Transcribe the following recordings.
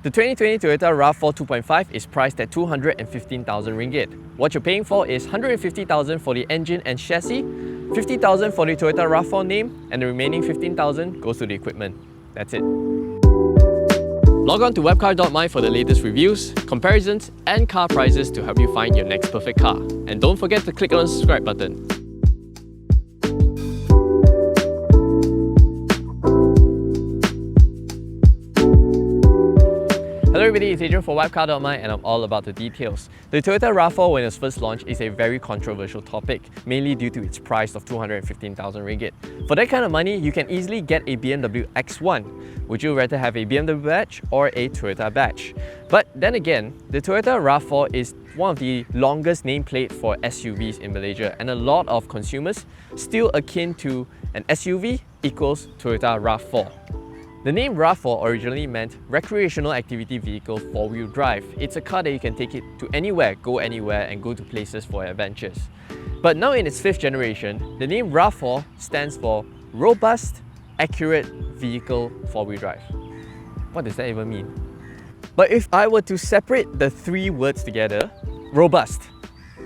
The 2020 Toyota RAV4 2.5 is priced at 215,000 ringgit. What you're paying for is 150,000 for the engine and chassis, 50,000 for the Toyota RAV4 name, and the remaining 15,000 goes to the equipment. That's it. Log on to WapCar.my for the latest reviews, comparisons, and car prices to help you find your next perfect car. And don't forget to click on the subscribe button. Hello everybody, it's Adrian for WapCar.my and I'm all about the details. The Toyota RAV4 when it was first launched is a very controversial topic, mainly due to its price of 215,000 ringgit. For that kind of money, you can easily get a BMW X1. Would you rather have a BMW badge or a Toyota badge? But then again, the Toyota RAV4 is one of the longest nameplate for SUVs in Malaysia, and a lot of consumers still akin to an SUV equals Toyota RAV4. The name RAV4 originally meant Recreational Activity Vehicle 4-wheel drive. It's a car that you can take it to anywhere, and go to places for adventures. But now in its 5th generation, the name RAV4 stands for Robust, Accurate Vehicle 4-wheel drive. What does that even mean? But if I were to separate the three words together, robust.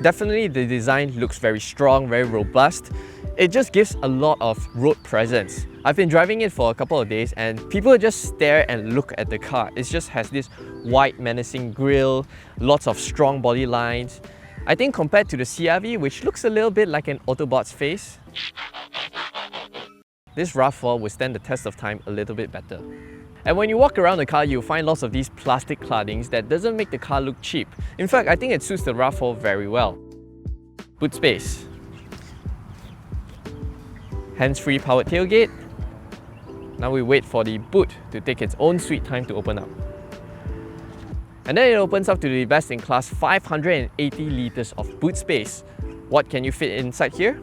Definitely the design looks very strong, very robust. It just gives a lot of road presence. I've been driving it for a couple of days and people just stare and look at the car. It just has this wide menacing grille, lots of strong body lines. I think compared to the CR-V, which looks a little bit like an Autobot's face, this RAV4 will stand the test of time a little bit better. And when you walk around the car, you'll find lots of these plastic claddings that doesn't make the car look cheap. In fact, I think it suits the RAV4 very well. Boot space. Hands-free powered tailgate. Now we wait for the boot to take its own sweet time to open up. And then it opens up to the best-in-class 580 litres of boot space. What can you fit inside here?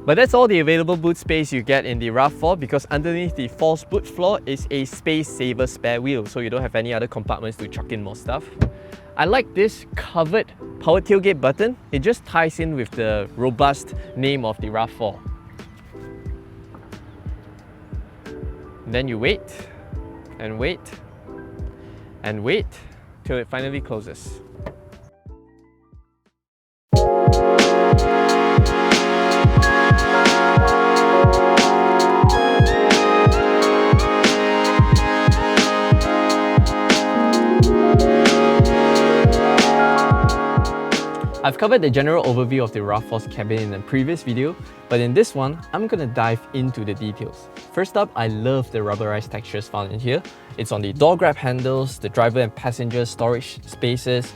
But that's all the available boot space you get in the RAV4, because underneath the false boot floor is a space-saver spare wheel, so you don't have any other compartments to chuck in more stuff. I like this covered power tailgate button. It just ties in with the robust name of the RAV4. Then you wait and wait and wait till it finally closes. I've covered the general overview of the RAV4's cabin in a previous video, but in this one, I'm gonna dive into the details. First up, I love the rubberized textures found in here. It's on the door grab handles, the driver and passenger storage spaces,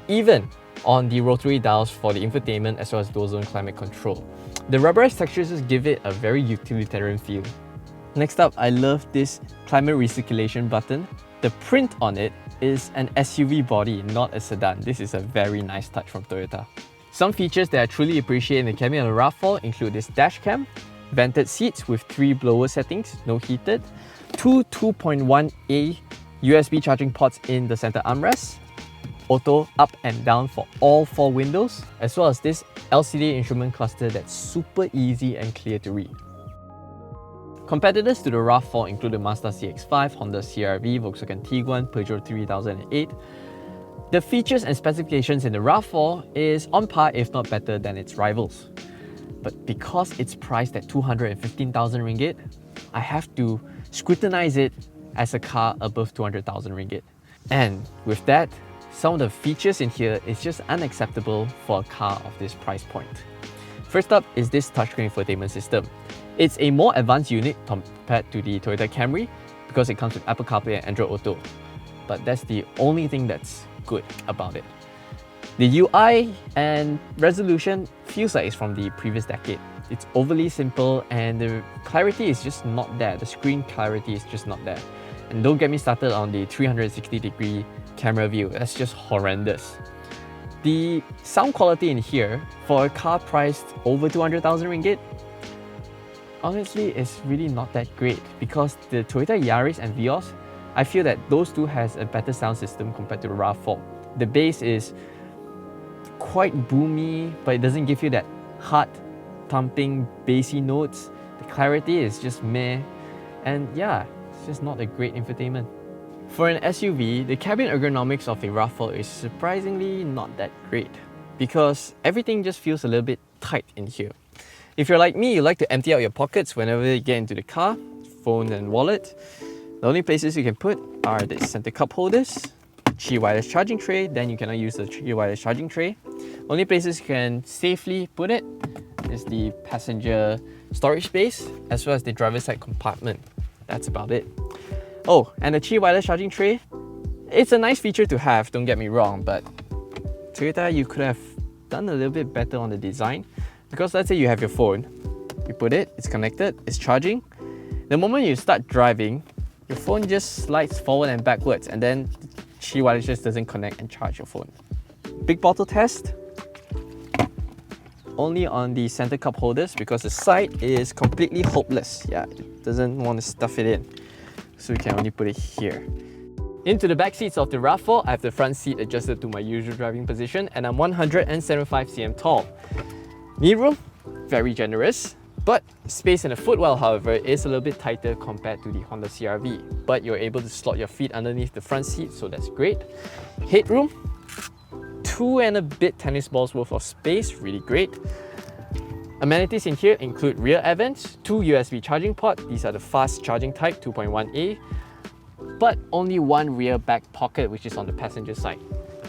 even on the rotary dials for the infotainment as well as dual zone climate control. The rubberized textures just give it a very utilitarian feel. Next up, I love this climate recirculation button. The print on it is an SUV body, not a sedan. This is a very nice touch from Toyota. Some features that I truly appreciate in the cabin of the RAV4 include this dash cam, vented seats with 3 blower settings, no heated, 2 2.1A USB charging ports in the center armrest, auto up and down for all 4 windows, as well as this LCD instrument cluster that's super easy and clear to read. Competitors to the RAV4 include the Mazda CX-5, Honda CR-V, Volkswagen Tiguan, Peugeot 3008. The features and specifications in the RAV4 is on par if not better than its rivals. But because it's priced at 215,000 ringgit, I have to scrutinize it as a car above 200,000 ringgit. And with that, some of the features in here is just unacceptable for a car of this price point. First up is this touchscreen infotainment system. It's a more advanced unit compared to the Toyota Camry because it comes with Apple CarPlay and Android Auto. But that's the only thing that's good about it. The UI and resolution feels like it's from the previous decade. It's overly simple and the clarity is just not there. The screen clarity is just not there. And don't get me started on the 360-degree camera view. That's just horrendous. The sound quality in here for a car priced over 200,000 ringgit, honestly, it's really not that great because the Toyota Yaris and Vios, I feel that those two has a better sound system compared to the RAV4. The bass is quite boomy, but it doesn't give you that hard thumping bassy notes. The clarity is just meh. And yeah, it's just not a great infotainment. For an SUV, the cabin ergonomics of a RAV4 is surprisingly not that great because everything just feels a little bit tight in here. If you're like me, you like to empty out your pockets whenever you get into the car, phone and wallet. The only places you can put are the center cup holders, Qi wireless charging tray, then you cannot use the Qi wireless charging tray. Only places you can safely put it is the passenger storage space as well as the driver's side compartment. That's about it. Oh, and the Qi wireless charging tray, it's a nice feature to have, don't get me wrong, but Toyota, you could have done a little bit better on the design. Because let's say you have your phone, you put it, it's connected, it's charging. The moment you start driving, your phone just slides forward and backwards, and then Qi wireless just doesn't connect and charge your phone. Big bottle test, only on the center cup holders because the side is completely hopeless. Yeah, it doesn't want to stuff it in. So you can only put it here. Into the back seats of the RAV4, I have the front seat adjusted to my usual driving position and I'm 175 cm tall. Knee room, very generous, but space in the footwell, however, is a little bit tighter compared to the Honda CR-V. But you're able to slot your feet underneath the front seat, so that's great. Headroom, 2 and a bit tennis balls worth of space, really great. Amenities in here include rear air vents, 2 USB charging ports, these are the fast charging type 2.1A, but only 1 rear back pocket which is on the passenger side.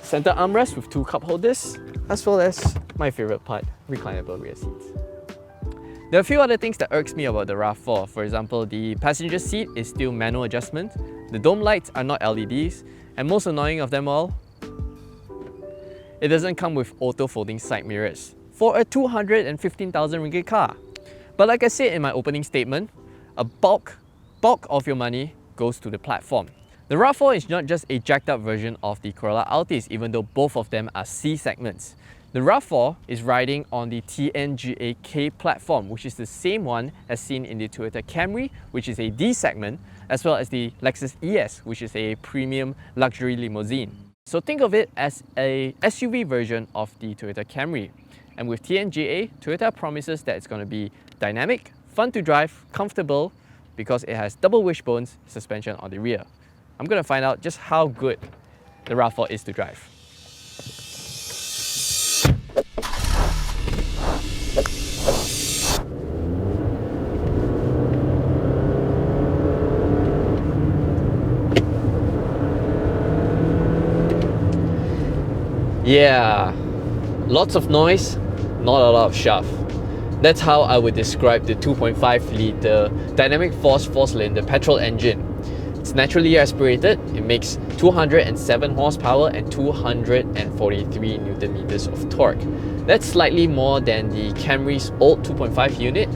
Center armrest with 2 cup holders, as well as my favorite part, reclinable rear seats. There are a few other things that irks me about the RAV4. For example, the passenger seat is still manual adjustment, the dome lights are not LEDs, and most annoying of them all, it doesn't come with auto folding side mirrors for a 215,000 ringgit car. But like I said in my opening statement, a bulk of your money goes to the platform. The RAV4 is not just a jacked up version of the Corolla Altis, even though both of them are C segments. The RAV4 is riding on the TNGA K platform, which is the same one as seen in the Toyota Camry, which is a D segment, as well as the Lexus ES, which is a premium luxury limousine. So think of it as a SUV version of the Toyota Camry. And with TNGA, Toyota promises that it's going to be dynamic, fun to drive, comfortable, because it has double wishbones suspension on the rear. I'm going to find out just how good the RAV4 is to drive. Yeah, lots of noise, not a lot of shaft. That's how I would describe the 2.5 litre dynamic force 4-cylinder petrol engine. It's naturally aspirated, it makes 207 horsepower and 243 Newton meters of torque. That's slightly more than the Camry's old 2.5 unit,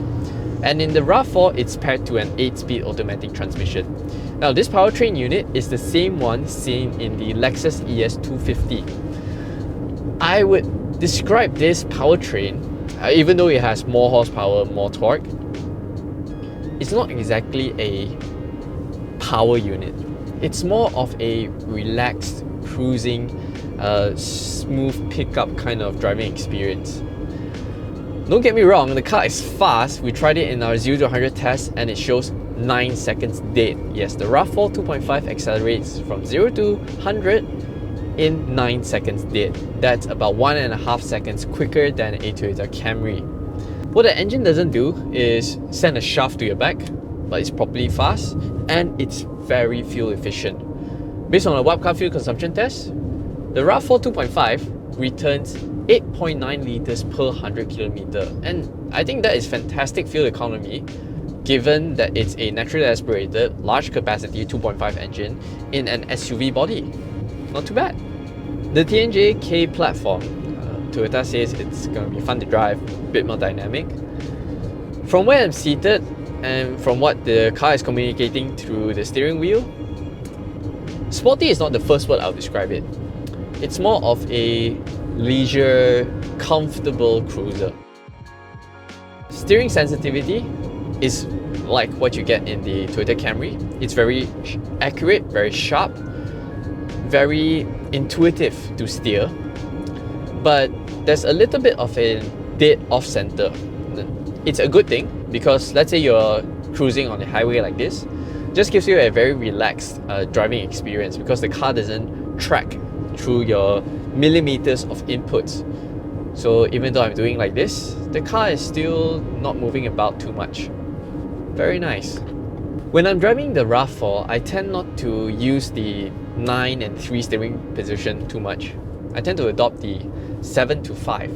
and in the RAV4 it's paired to an 8-speed automatic transmission. Now this powertrain unit is the same one seen in the Lexus ES 250. I would describe this powertrain, even though it has more horsepower, more torque, it's not exactly a power unit. It's more of a relaxed, cruising, smooth pickup kind of driving experience. Don't get me wrong, the car is fast. We tried it in our 0 to 100 test and it shows 9 seconds dead. Yes, the RAV4 2.5 accelerates from 0 to 100 in 9 seconds dead. That's about 1.5 seconds quicker than a Toyota Camry. What the engine doesn't do is send a shaft to your back, but it's properly fast and it's very fuel efficient. Based on a WapCar fuel consumption test, the RAV4 2.5 returns 8.9 litres per 100 kilometer, and I think that is fantastic fuel economy given that it's a naturally aspirated, large capacity 2.5 engine in an SUV body. Not too bad. The TNGA K platform, Toyota says it's going to be fun to drive, a bit more dynamic. From where I'm seated and from what the car is communicating through the steering wheel, sporty is not the first word I'll describe it. It's more of a leisure, comfortable cruiser. Steering sensitivity is like what you get in the Toyota Camry. It's very accurate, very sharp, very intuitive to steer, but there's a little bit of a dead off center. It's a good thing because let's say you're cruising on the highway like this, just gives you a very relaxed driving experience because the car doesn't track through your millimeters of inputs. So even though I'm doing like this, the car is still not moving about too much. Very nice. When I'm driving the RAV4, I tend not to use the 9 and 3 steering position too much. I tend to adopt the 7 to 5.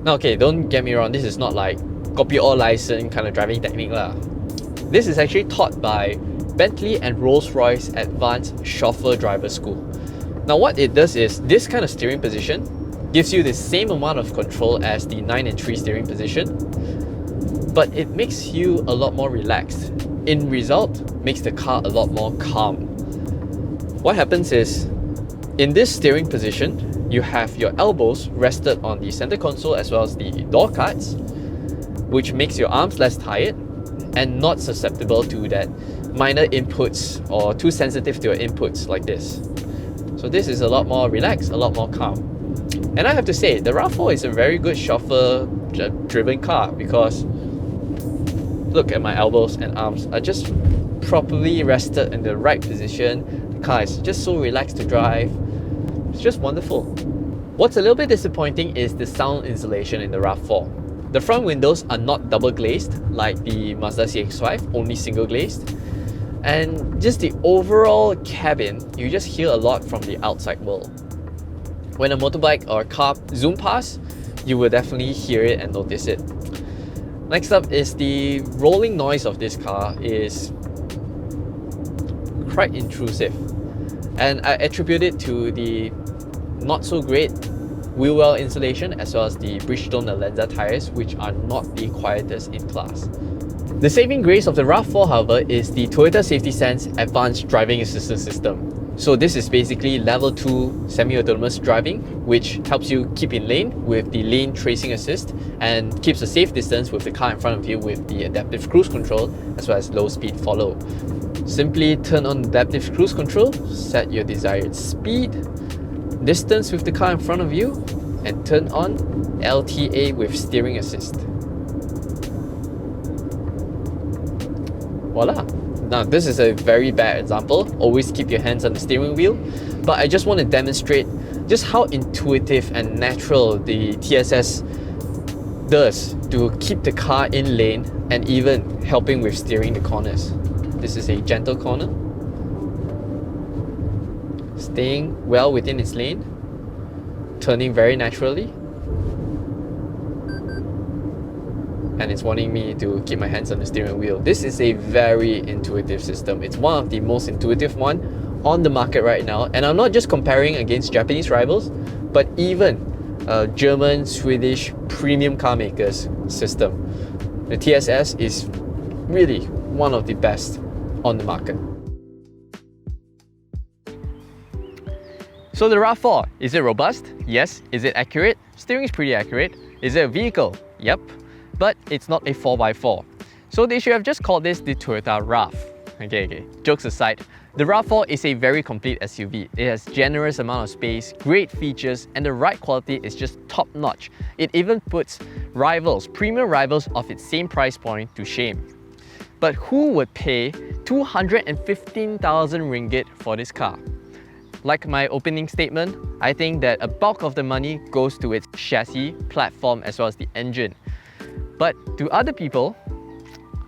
Now okay, don't get me wrong, this is not like kopi o license kind of driving technique lah. This is actually taught by Bentley and Rolls-Royce Advanced Chauffeur Driver School. Now what it does is, this kind of steering position gives you the same amount of control as the 9 and 3 steering position, but it makes you a lot more relaxed. In result, makes the car a lot more calm. What happens is, in this steering position, you have your elbows rested on the center console as well as the door cards, which makes your arms less tired and not susceptible to that minor inputs or too sensitive to your inputs like this. So this is a lot more relaxed, a lot more calm. And I have to say, the RAV4 is a very good chauffeur-driven car because look at my elbows and arms are just properly rested in the right position. The car is just so relaxed to drive. It's just wonderful. What's a little bit disappointing is the sound insulation in the RAV4. The front windows are not double glazed like the Mazda CX-5, only single glazed. And just the overall cabin, you just hear a lot from the outside world. When a motorbike or a car zoom past, you will definitely hear it and notice it. Next up is the rolling noise of this car is quite intrusive. And I attribute it to the not so great wheel well insulation as well as the Bridgestone Alenza tyres, which are not the quietest in class. The saving grace of the RAV4, however, is the Toyota Safety Sense Advanced Driving Assistance System. So this is basically level 2 semi-autonomous driving, which helps you keep in lane with the lane tracing assist and keeps a safe distance with the car in front of you with the adaptive cruise control as well as low speed follow. Simply turn on adaptive cruise control, set your desired speed, distance with the car in front of you, and turn on LTA with steering assist. Voila! Now this is a very bad example, always keep your hands on the steering wheel, but I just want to demonstrate just how intuitive and natural the TSS does to keep the car in lane and even helping with steering the corners. This is a gentle corner, staying well within its lane, turning very naturally, and it's wanting me to keep my hands on the steering wheel. This is a very intuitive system. It's one of the most intuitive one on the market right now, and I'm not just comparing against Japanese rivals, but even German, Swedish premium car makers system. The TSS is really one of the best on the market. So the RAV4, is it robust? Yes. Is it accurate? Steering is pretty accurate. Is it a vehicle? Yep. But it's not a 4x4. So they should have just called this the Toyota RAV. Okay, jokes aside, the RAV4 is a very complete SUV. It has generous amount of space, great features, and the ride quality is just top notch. It even puts rivals, premium rivals of its same price point to shame. But who would pay 215,000 ringgit for this car? Like my opening statement, I think that a bulk of the money goes to its chassis, platform, as well as the engine. But to other people,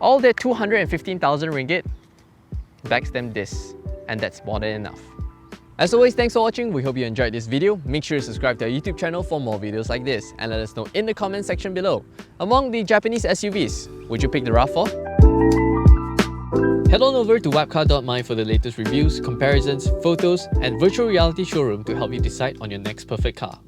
all their 215,000 ringgit backs them this, and that's more than enough. As always, thanks for watching. We hope you enjoyed this video. Make sure to subscribe to our YouTube channel for more videos like this, and let us know in the comment section below. Among the Japanese SUVs, would you pick the RAV4? Head on over to WapCar.my for the latest reviews, comparisons, photos, and virtual reality showroom to help you decide on your next perfect car.